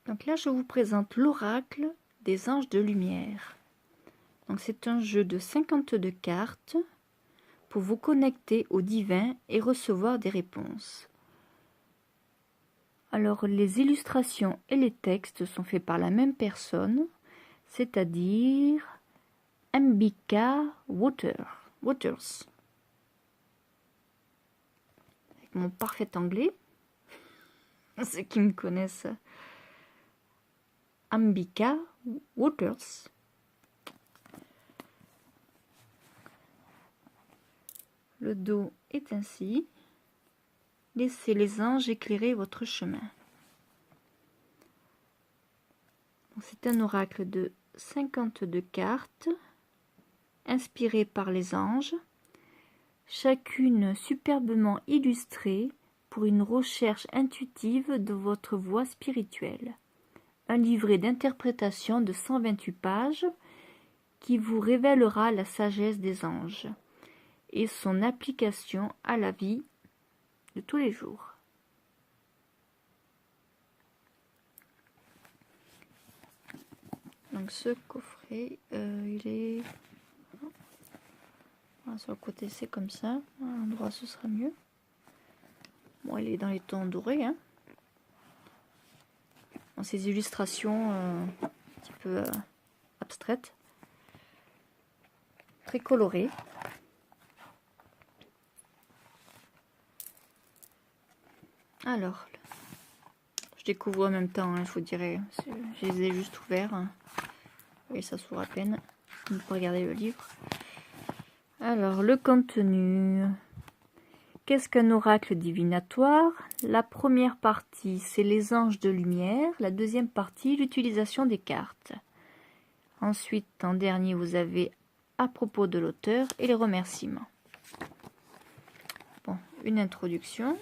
Donc là, je vous présente l'oracle des anges de lumière. Donc c'est un jeu de 52 cartes pour vous connecter au divin et recevoir des réponses. Alors les illustrations et les textes sont faits par la même personne, c'est-à-dire Ambika Waters. Avec mon parfait anglais, ceux qui me connaissent, Ambika Waters. Le dos est ainsi. Laissez les anges éclairer votre chemin. C'est un oracle de 52 cartes, inspiré par les anges, chacune superbement illustrée pour une recherche intuitive de votre voie spirituelle. Un livret d'interprétation de 128 pages qui vous révélera la sagesse des anges et son application à la vie de tous les jours. Donc ce coffret, il est sur le côté, c'est comme ça. À l'endroit, ce sera mieux. Bon, il est dans les tons dorés. Hein. Dans ces illustrations un petit peu abstraites, très colorées. Alors, je découvre en même temps, hein, je vous dirais. Je les ai juste ouverts. Hein. Oui, ça s'ouvre à peine. On peut regarder le livre. Alors, le contenu. Qu'est-ce qu'un oracle divinatoire? La première partie, c'est les anges de lumière. La deuxième partie, l'utilisation des cartes. Ensuite, en dernier, vous avez à propos de l'auteur et les remerciements. Bon, une introduction.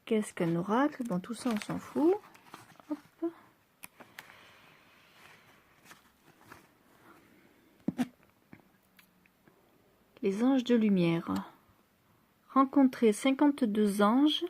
Qu'est-ce qu'un oracle? Bon, tout ça, on s'en fout. Hop. Les anges de lumière. Rencontrez 52 anges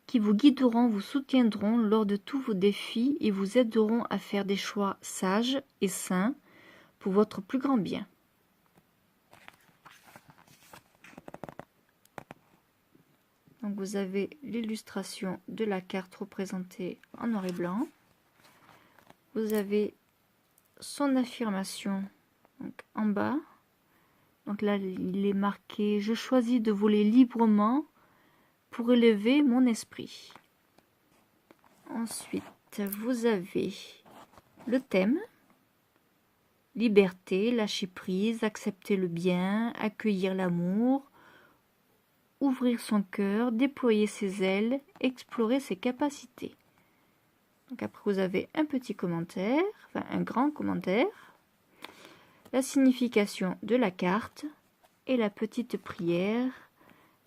qui vous guideront, vous soutiendront lors de tous vos défis et vous aideront à faire des choix sages et sains pour votre plus grand bien. Donc vous avez l'illustration de la carte représentée en noir et blanc. Vous avez son affirmation donc en bas. Donc là, il est marqué « Je choisis de voler librement pour élever mon esprit ». Ensuite, vous avez le thème « Liberté, lâcher prise, accepter le bien, accueillir l'amour, ouvrir son cœur, déployer ses ailes, explorer ses capacités ». Donc après, vous avez un petit commentaire, enfin un grand commentaire, la signification de la carte et la petite prière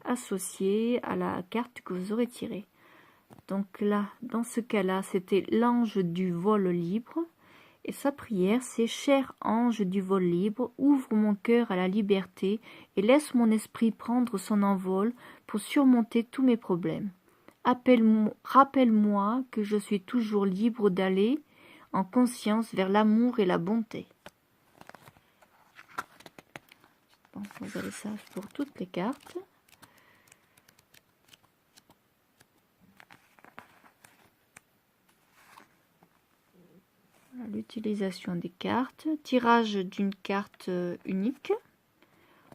associée à la carte que vous aurez tirée. Donc là, dans ce cas-là, c'était l'ange du vol libre. Et sa prière, c'est « Cher ange du vol libre, ouvre mon cœur à la liberté et laisse mon esprit prendre son envol pour surmonter tous mes problèmes. Rappelle-moi que je suis toujours libre d'aller en conscience vers l'amour et la bonté. » Bon, vous avez ça pour toutes les cartes. L'utilisation des cartes. Tirage d'une carte unique.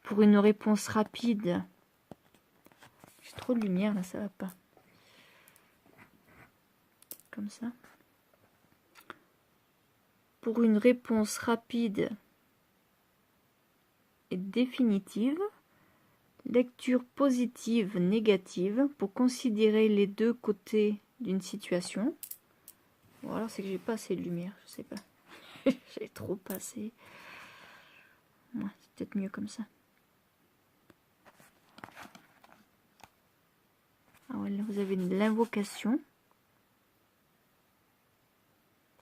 Pour une réponse rapide. J'ai trop de lumière là, ça va pas. Comme ça. Pour une réponse rapide et définitive, lecture positive, négative, pour considérer les deux côtés d'une situation. Bon, alors c'est que j'ai pas assez de lumière, je sais pas. J'ai trop passé. Ouais, c'est peut-être mieux comme ça. Ah ouais, là, vous avez l'invocation.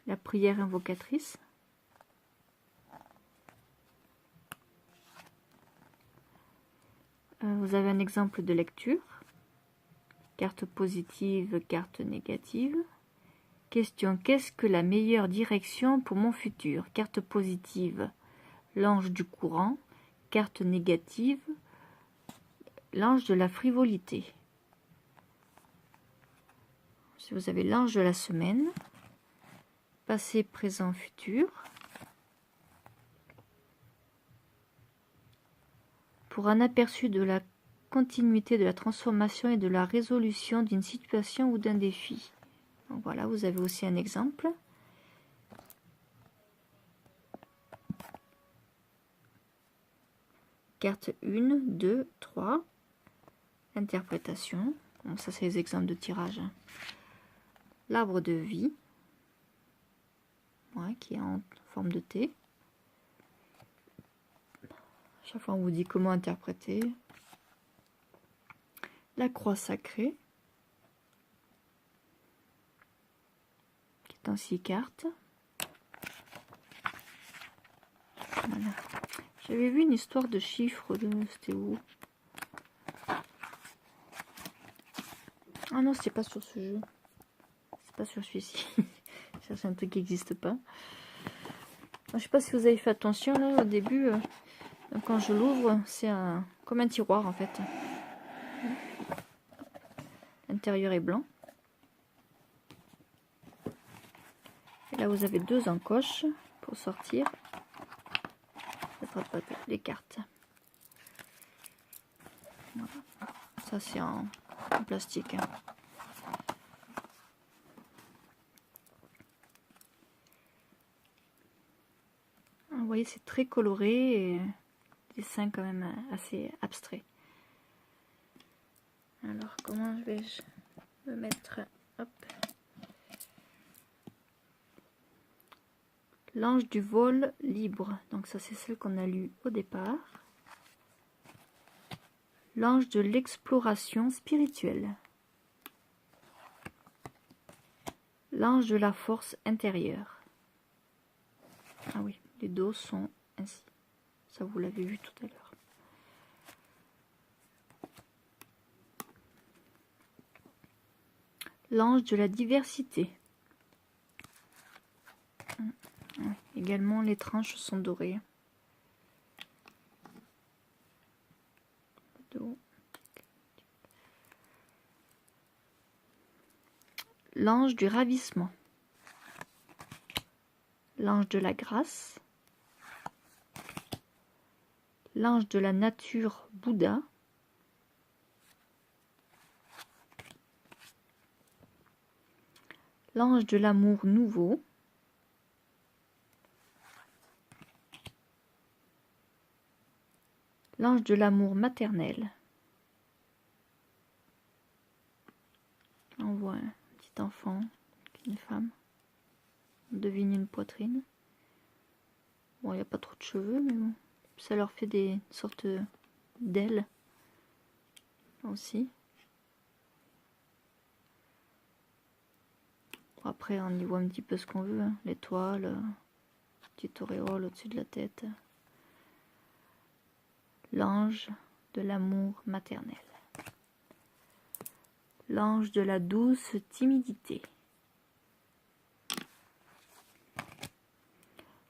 La prière invocatrice. Vous avez un exemple de lecture. Carte positive, carte négative. Question, qu'est-ce que la meilleure direction pour mon futur? Carte positive, l'ange du courant. Carte négative, l'ange de la frivolité. Si vous avez l'ange de la semaine, passé, présent, futur. Pour un aperçu de la continuité de la transformation et de la résolution d'une situation ou d'un défi. Donc voilà, vous avez aussi un exemple. Carte 1, 2, 3. Interprétation. Donc ça, c'est les exemples de tirage. L'arbre de vie. Ouais, qui est en forme de T. Chaque fois, on vous dit comment interpréter. La croix sacrée. Qui est en 6 cartes. Voilà. J'avais vu une histoire de chiffres. C'était où? Ah non, c'était pas sur ce jeu. C'est pas sur celui-ci. Je cherche un truc qui n'existe pas. Je sais pas si vous avez fait attention là au début. Quand je l'ouvre, c'est comme un tiroir en fait. L'intérieur est blanc. Et là, vous avez 2 encoches pour sortir. Les cartes. Voilà. Ça, c'est en plastique. Hein. Vous voyez, c'est très coloré et dessin quand même assez abstrait. Alors, comment vais-je me mettre? Hop. L'ange du vol libre. Donc ça, c'est celle qu'on a lue au départ. L'ange de l'exploration spirituelle. L'ange de la force intérieure. Ah oui, les dos sont ainsi. Ça, vous l'avez vu tout à l'heure. L'ange de la diversité. Oui, également, les tranches sont dorées. L'ange du ravissement. L'ange de la grâce. L'ange de la nature Bouddha. L'ange de l'amour nouveau. L'ange de l'amour maternel. On voit un petit enfant, une femme. On devine une poitrine. Bon, il n'y a pas trop de cheveux, mais bon. Ça leur fait des sortes d'ailes aussi. Bon, après, on y voit un petit peu ce qu'on veut. Hein. L'étoile, petite auréole au-dessus de la tête. L'ange de l'amour maternel. L'ange de la douce timidité.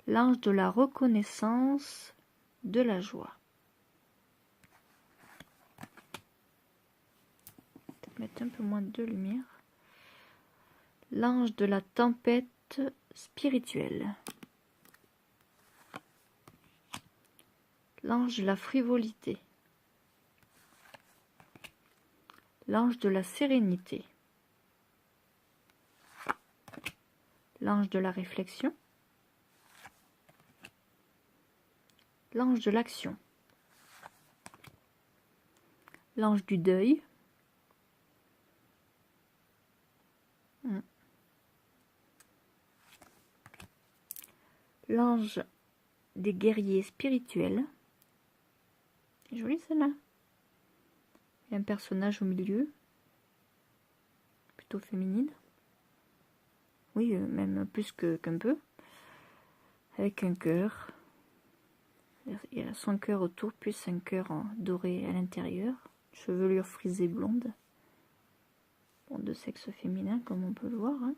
L'ange de la reconnaissance de la joie. Peut-être mettre un peu moins de lumière. L'ange de la tempête spirituelle. L'ange de la frivolité. L'ange de la sérénité. L'ange de la réflexion. L'ange de l'action. L'ange du deuil. L'ange des guerriers spirituels. C'est joli celle-là. Il y a un personnage au milieu. Plutôt féminine. Oui, même plus qu'un peu. Avec un cœur. Il y a son cœur autour, plus un cœur en doré à l'intérieur. Chevelure frisée blonde. Bon, de sexe féminin, comme on peut le voir. Hein.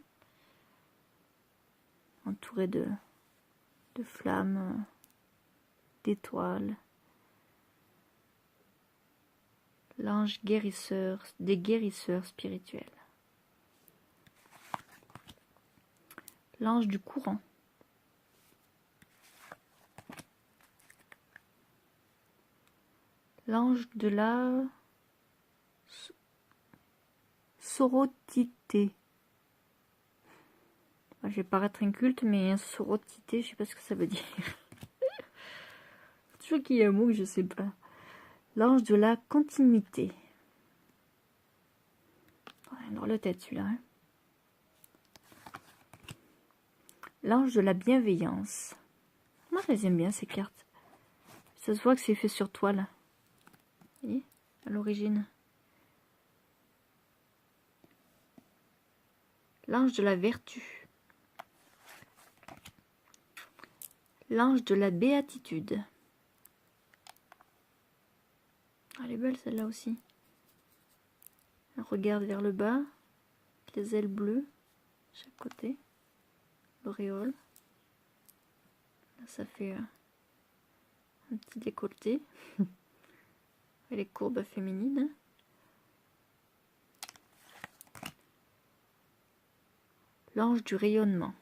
Entouré de flammes, d'étoiles. L'ange guérisseur, des guérisseurs spirituels. L'ange du courant. L'ange de la sororité. Je vais paraître inculte, mais sororité, je sais pas ce que ça veut dire. Toujours qu'il y a un mot que je sais pas. L'ange de la continuité. Ouais, dans la tête celui-là. Hein. L'ange de la bienveillance. Moi, je les aime bien ces cartes. Ça se voit que c'est fait sur toile. Vous voyez, à l'origine. L'ange de la vertu. L'ange de la béatitude. Elle est belle celle-là aussi. Elle regarde vers le bas. Les ailes bleues. Chaque côté. L'auréole. Là, ça fait un petit décolleté. Et les courbes féminines. L'ange du rayonnement.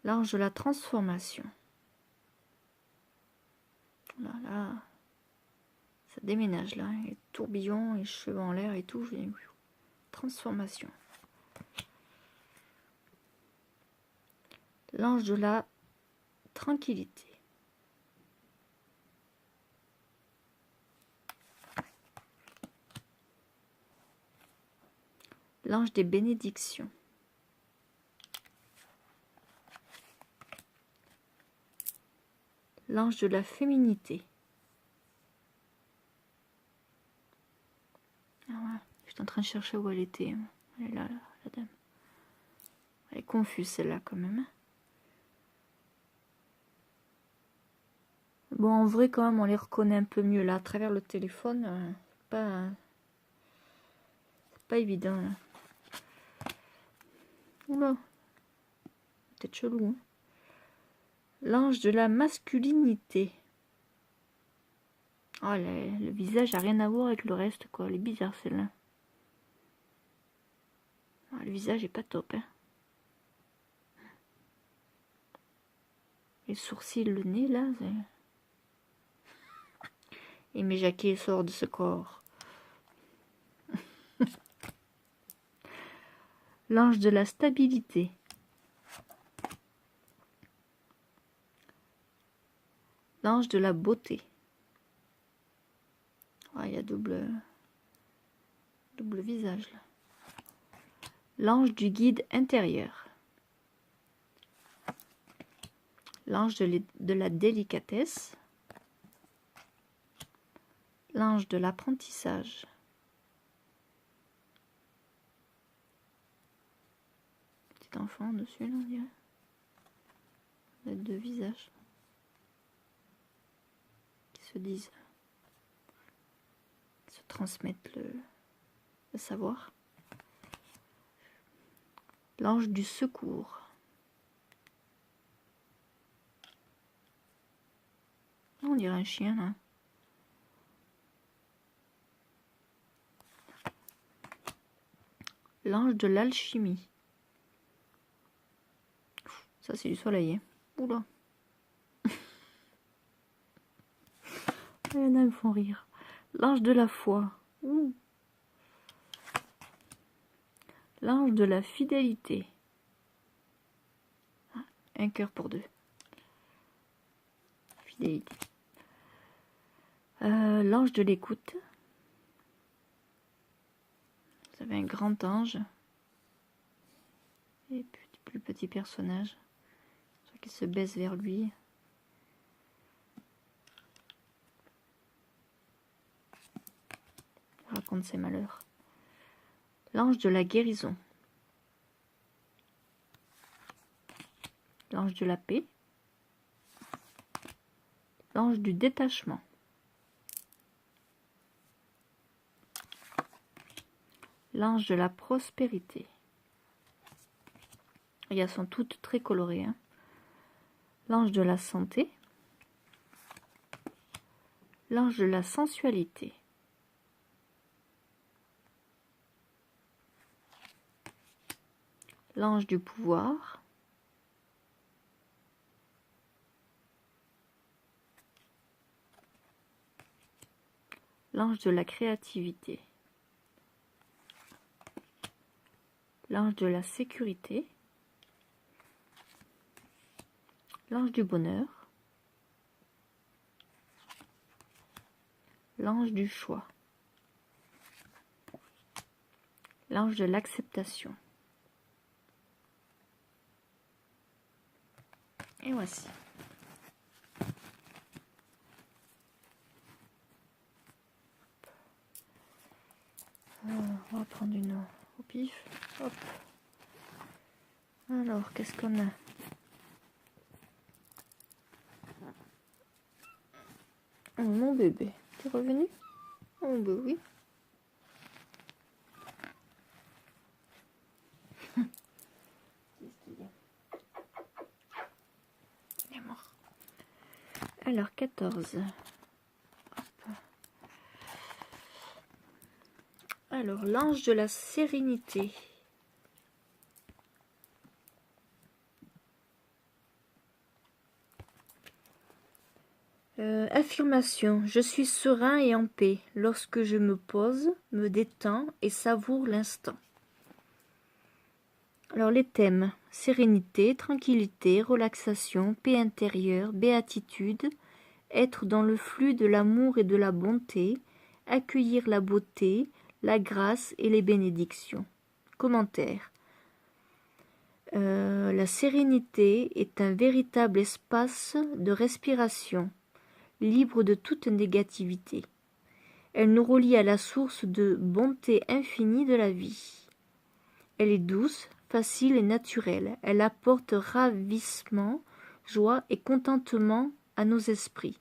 L'ange de la transformation. Là, là, ça déménage là. Les tourbillons, les cheveux en l'air et tout. Transformation. L'ange de la tranquillité. L'ange des bénédictions. L'ange de la féminité. Ah ouais, j'étais en train de chercher où elle était. Elle est là, la dame. Elle est confuse celle-là quand même. Bon, en vrai, quand même, on les reconnaît un peu mieux là, à travers le téléphone. C'est pas évident. Là. Oula, peut-être chelou. Hein. L'ange de la masculinité. Oh, le visage a rien à voir avec le reste, quoi. Elle est bizarre, celle-là. Oh, le visage est pas top, hein. Les sourcils, le nez, là, et mes jaquets sortent de ce corps. L'ange de la stabilité. L'ange de la beauté. Ah, il y a double visage là. L'ange du guide intérieur. L'ange de la délicatesse. L'ange de l'apprentissage. Petit enfant dessus là, on dirait. Il y a deux visages qui se disent, qui se transmettent le savoir. L'ange du secours. On dirait un chien là. L'ange de l'alchimie. Ça c'est du soleil. Hein. Oula. Il y en a qui me font rire. L'ange de la foi. Ouh. L'ange de la fidélité. Ah, un cœur pour deux. Fidélité. L'ange de l'écoute. Vous avez un grand ange. Et plus petit personnage. Qui se baisse vers lui. Il raconte ses malheurs. L'ange de la guérison. L'ange de la paix. L'ange du détachement. l'ange de la prospérité. Et elles sont toutes très colorées, hein. L'ange de la santé, l'ange de la sensualité, l'ange du pouvoir, l'ange de la créativité, l'ange de la sécurité, l'ange du bonheur, l'ange du choix, l'ange de l'acceptation. Et voici. On va prendre une au pif. Hop. Alors, qu'est-ce qu'on a? Oh, mon bébé, t'es revenu? Oh, bah oui. Il est mort. Alors, 14. Hop. Alors, l'ange de la sérénité. Affirmation. Je suis serein et en paix lorsque je me pose, me détends et savoure l'instant. Alors, les thèmes. Sérénité, tranquillité, relaxation, paix intérieure, béatitude, être dans le flux de l'amour et de la bonté, accueillir la beauté, la grâce et les bénédictions. Commentaire. La sérénité est un véritable espace de respiration, libre de toute négativité. Elle nous relie à la source de bonté infinie de la vie. Elle est douce, facile et naturelle. Elle apporte ravissement, joie et contentement à nos esprits.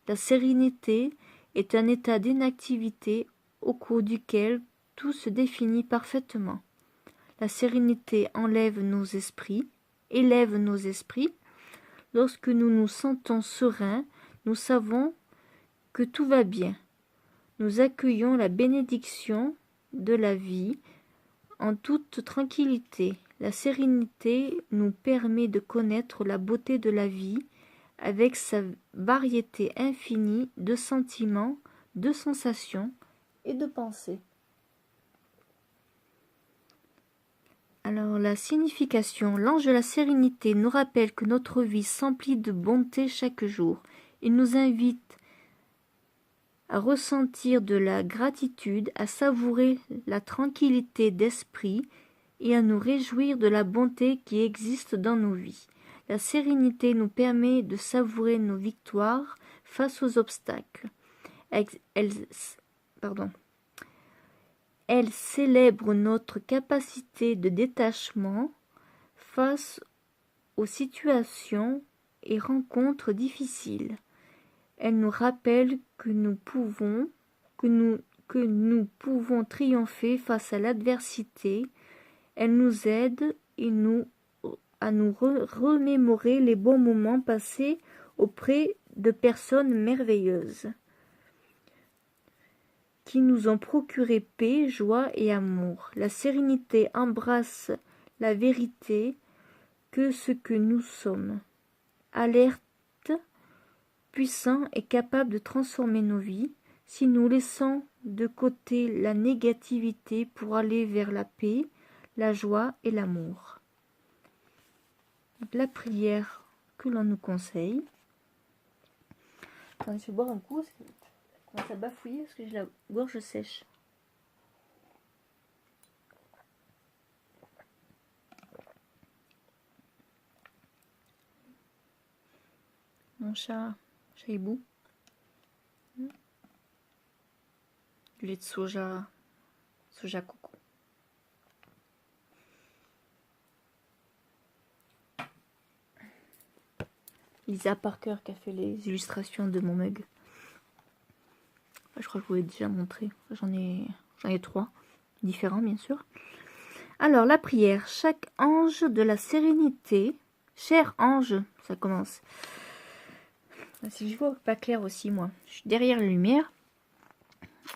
La sérénité est un état d'inactivité au cours duquel tout se définit parfaitement. La sérénité élève nos esprits. Lorsque nous nous sentons sereins, nous savons que tout va bien. Nous accueillons la bénédiction de la vie en toute tranquillité. La sérénité nous permet de connaître la beauté de la vie avec sa variété infinie de sentiments, de sensations et de pensées. Alors, la signification. L'ange de la sérénité nous rappelle que notre vie s'emplit de bonté chaque jour. Il nous invite à ressentir de la gratitude, à savourer la tranquillité d'esprit et à nous réjouir de la bonté qui existe dans nos vies. La sérénité nous permet de savourer nos victoires face aux obstacles. Elle célèbre notre capacité de détachement face aux situations et rencontres difficiles. Elle nous rappelle que nous pouvons triompher face à l'adversité. Elle nous aide à nous remémorer les bons moments passés auprès de personnes merveilleuses qui nous ont procuré paix, joie et amour. La sérénité embrasse la vérité que ce que nous sommes, alerte, puissant et capable de transformer nos vies si nous laissons de côté la négativité pour aller vers la paix, la joie et l'amour. La prière que l'on nous conseille. Attendez, je vais boire un coup, parce que je commence à bafouiller parce que j'ai la gorge sèche. Mon chat hibou. Du lait de soja coco. Lisa Parker qui a fait les illustrations de mon mug. Je crois que je vous l'ai déjà montré. J'en ai 3. différents bien sûr. Alors, la prière. Chaque ange de la sérénité, cher ange, ça commence. Si je vois pas clair aussi, moi, je suis derrière la lumière.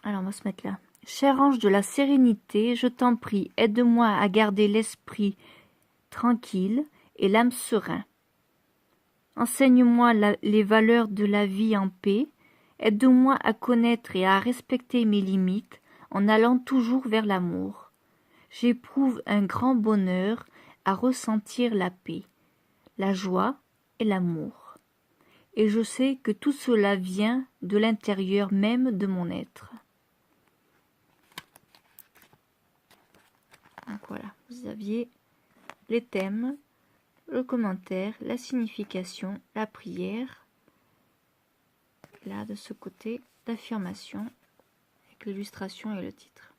Alors, on va se mettre là. Cher ange de la sérénité, je t'en prie, aide-moi à garder l'esprit tranquille et l'âme serein. Enseigne-moi les valeurs de la vie en paix. Aide-moi à connaître et à respecter mes limites en allant toujours vers l'amour. J'éprouve un grand bonheur à ressentir la paix, la joie et l'amour. Et je sais que tout cela vient de l'intérieur même de mon être. Donc voilà, vous aviez les thèmes, le commentaire, la signification, la prière. Là, de ce côté, l'affirmation, avec l'illustration et le titre.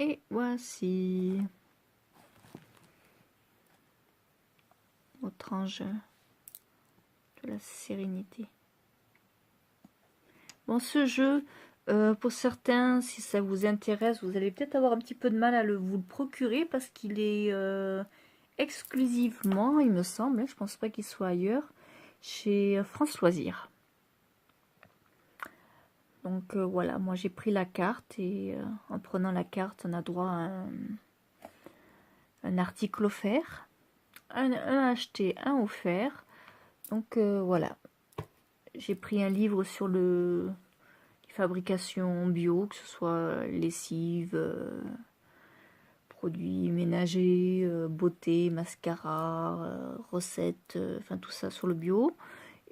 Et voici notre ange de la sérénité. Bon, ce jeu, pour certains, si ça vous intéresse, vous allez peut-être avoir un petit peu de mal à vous le procurer parce qu'il est exclusivement, il me semble, je pense pas qu'il soit ailleurs, chez France Loisirs. Donc voilà, moi j'ai pris la carte et en prenant la carte, on a droit à un article offert, un acheté, un offert. Donc voilà, j'ai pris un livre sur les fabrications bio, que ce soit lessive, produits ménagers, beauté, mascara, recettes, enfin tout ça sur le bio.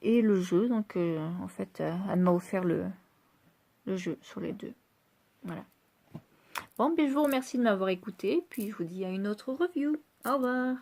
Et le jeu, donc en fait, elle m'a offert le jeu sur les deux. Voilà. Bon, ben, je vous remercie de m'avoir écouté, puis je vous dis à une autre review. Au revoir.